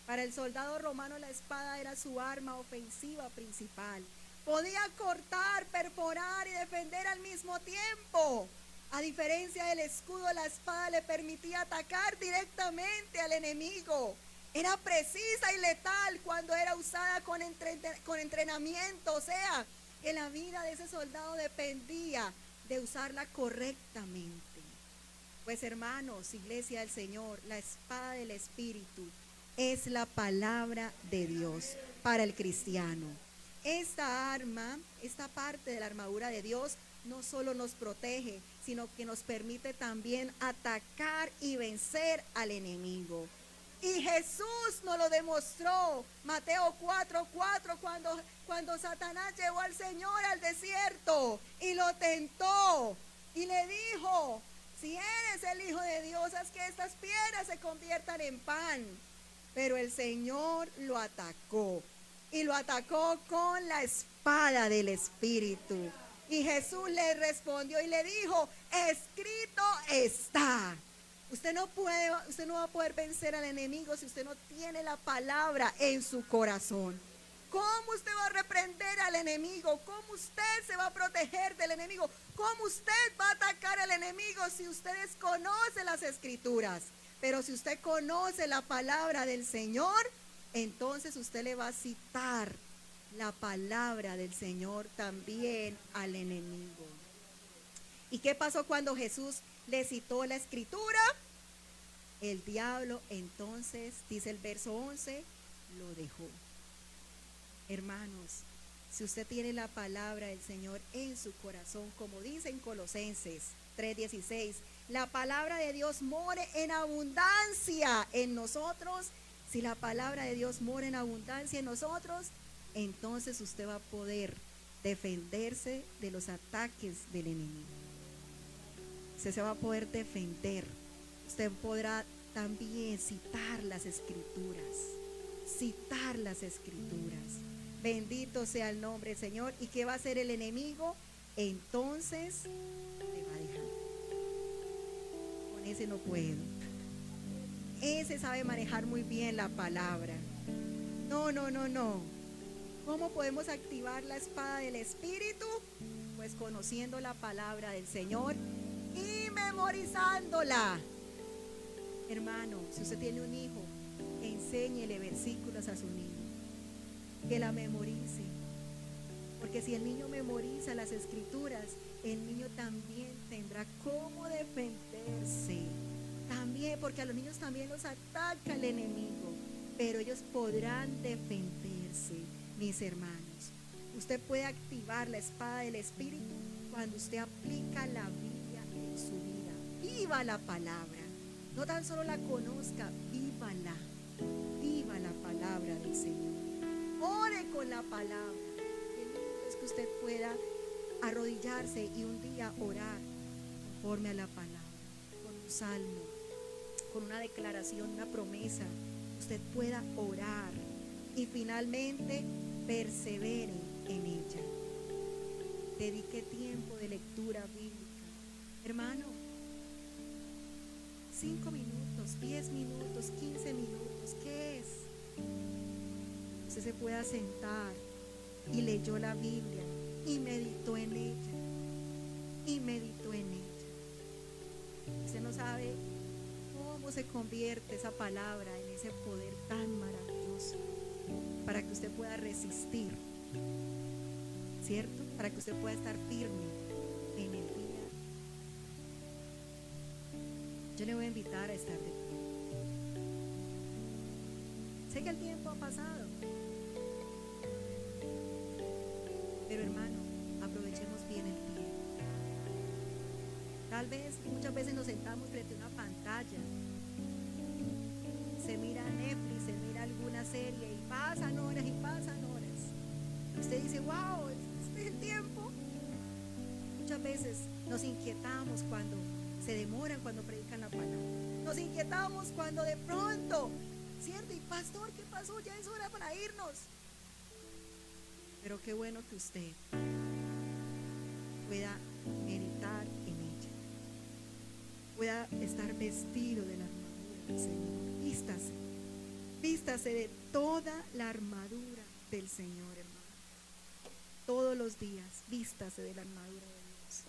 Para el soldado romano la espada era su arma ofensiva principal. Podía cortar, perforar y defender al mismo tiempo. A diferencia del escudo, la espada le permitía atacar directamente al enemigo. Era precisa y letal cuando era usada con entrenamiento. O sea, que la vida de ese soldado dependía de usarla correctamente. Pues hermanos, iglesia del Señor, la espada del Espíritu es la palabra de Dios para el cristiano. Esta arma, esta parte de la armadura de Dios no solo nos protege, sino que nos permite también atacar y vencer al enemigo. Y Jesús nos lo demostró, Mateo 4:4, cuando Satanás llevó al Señor al desierto y lo tentó y le dijo, si eres el Hijo de Dios, haz que estas piedras se conviertan en pan. Pero el Señor lo atacó y lo atacó con la espada del Espíritu. Y Jesús le respondió y le dijo, escrito está. Usted no va a poder vencer al enemigo si usted no tiene la palabra en su corazón. ¿Cómo usted va a reprender al enemigo? ¿Cómo usted se va a proteger del enemigo? ¿Cómo usted va a atacar al enemigo si usted desconoce las escrituras? Pero si usted conoce la palabra del Señor, entonces usted le va a citar la palabra del Señor también al enemigo. ¿Y qué pasó cuando Jesús le citó la escritura? El diablo entonces, dice el verso 11, lo dejó. Hermanos, si usted tiene la palabra del Señor en su corazón, como dice en Colosenses 3:16, la palabra de Dios more en abundancia en nosotros. Si la palabra de Dios mora en abundancia en nosotros, entonces usted va a poder defenderse de los ataques del enemigo. Usted se va a poder defender. Usted podrá también citar las escrituras. Citar las escrituras. Bendito sea el nombre del Señor. ¿Y qué va a hacer el enemigo? Entonces le va a dejar. Con ese no puedo. Ese sabe manejar muy bien la palabra. No. ¿Cómo podemos activar la espada del Espíritu? Pues conociendo la palabra del Señor y memorizándola. Hermano, si usted tiene un hijo, enséñele versículos a su niño, que la memorice, porque si el niño memoriza las escrituras, el niño también tendrá cómo defenderse, también, porque a los niños también los ataca el enemigo, pero ellos podrán defenderse, mis hermanos. Usted puede activar la espada del Espíritu cuando usted aplica la Biblia en su vida. Viva la palabra, no tan solo la conozca, vívala. Viva la palabra del Señor. Ore con la palabra. Es que usted pueda arrodillarse y un día orar conforme a la palabra, con un salmo, con una declaración, una promesa. Usted pueda orar y finalmente persevere en ella. Dedique tiempo de lectura bíblica. Hermano, 5 minutos, 10 minutos, 15 minutos, ¿qué es? Usted se pueda sentar y leyó la Biblia y meditó en ella. Usted no sabe cómo se convierte esa palabra en ese poder tan maravilloso para que usted pueda resistir, ¿cierto? Para que usted pueda estar firme en el día. Yo le voy a invitar a estar de pie. Sé que el tiempo ha pasado, Pero hermano, aprovechemos bien el tiempo. Tal vez, muchas veces nos sentamos frente a una pantalla, se mira Netflix, se mira alguna serie y pasan horas y pasan horas. Usted dice, wow, este es el tiempo. Muchas veces nos inquietamos cuando se demoran, cuando predican la palabra. Nos inquietamos cuando de pronto, ¿cierto? Y pastor, ¿qué pasó? Ya es hora para irnos. Pero qué bueno que usted pueda meditar en ella, pueda estar vestido de la armadura del Señor. Vístase de toda la armadura del Señor, hermano. Todos los días, vístase de la armadura de Dios.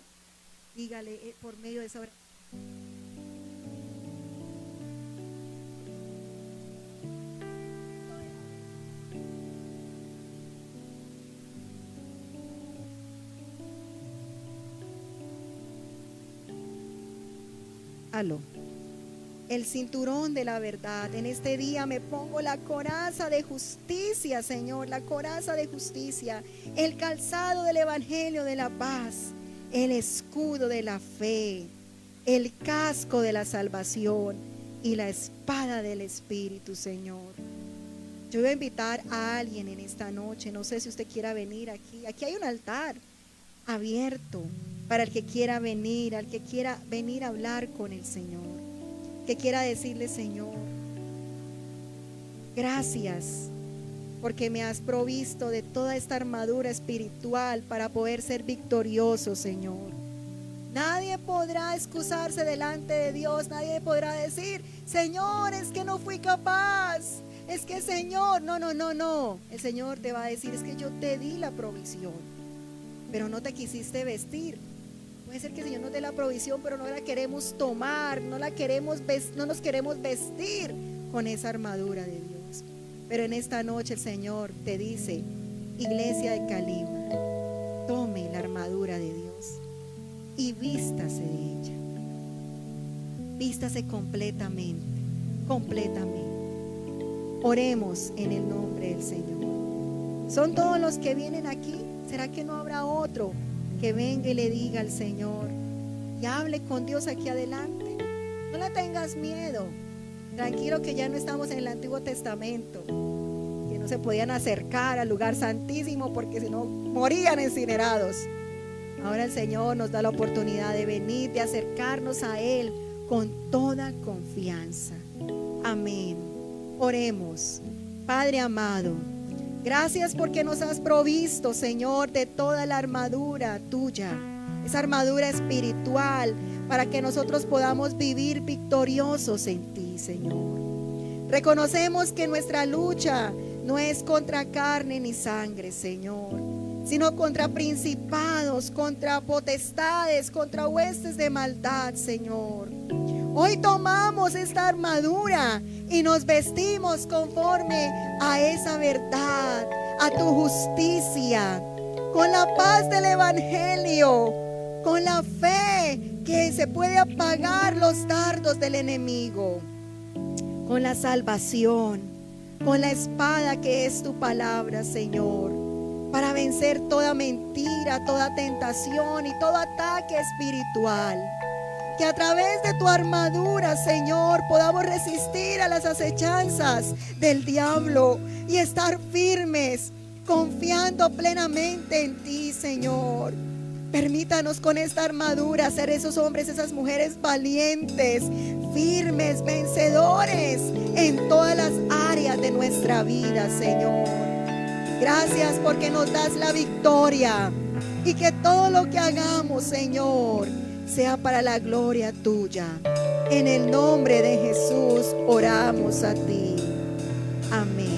Dígale por medio de esa oración. El cinturón de la verdad. En este día me pongo la coraza de justicia, Señor, la coraza de justicia, el calzado del evangelio de la paz, el escudo de la fe, el casco de la salvación y la espada del Espíritu, Señor. Yo voy a invitar a alguien en esta noche, no sé si usted quiera venir aquí. Aquí hay un altar abierto para el que quiera venir, al que quiera venir a hablar con el Señor, que quiera decirle, Señor, gracias porque me has provisto de toda esta armadura espiritual para poder ser victorioso, Señor. Nadie podrá excusarse delante de Dios, nadie podrá decir, Señor, es que no fui capaz, es que Señor, no. El Señor te va a decir, es que yo te di la provisión, pero no te quisiste vestir. Puede ser que el Señor nos dé la provisión, pero no la queremos tomar, no nos queremos vestir con esa armadura de Dios. Pero en esta noche el Señor te dice, iglesia de Calima, tome la armadura de Dios y vístase de ella. Vístase completamente. Oremos en el nombre del Señor. ¿Son todos los que vienen aquí? ¿Será que no habrá otro que venga y le diga al Señor y hable con Dios aquí adelante? No le tengas miedo. Tranquilo que ya no estamos en el Antiguo Testamento, que no se podían acercar al lugar santísimo porque si no morían incinerados. Ahora el Señor nos da la oportunidad de venir, de acercarnos a Él con toda confianza. Amén. Oremos. Padre amado, gracias porque nos has provisto, Señor, de toda la armadura tuya, esa armadura espiritual, para que nosotros podamos vivir victoriosos en ti, Señor. Reconocemos que nuestra lucha no es contra carne ni sangre, Señor, sino contra principados, contra potestades, contra huestes de maldad, Señor. Hoy tomamos esta armadura y nos vestimos conforme a esa verdad, a tu justicia, con la paz del evangelio, con la fe que se puede apagar los dardos del enemigo, con la salvación, con la espada que es tu palabra, Señor, para vencer toda mentira, toda tentación y todo ataque espiritual. Que a través de tu armadura, Señor, podamos resistir a las acechanzas del diablo y estar firmes, confiando plenamente en ti, Señor. Permítanos con esta armadura ser esos hombres, esas mujeres valientes, firmes, vencedores en todas las áreas de nuestra vida, Señor. Gracias porque nos das la victoria y que todo lo que hagamos, Señor, sea para la gloria tuya. En el nombre de Jesús oramos a ti. Amén.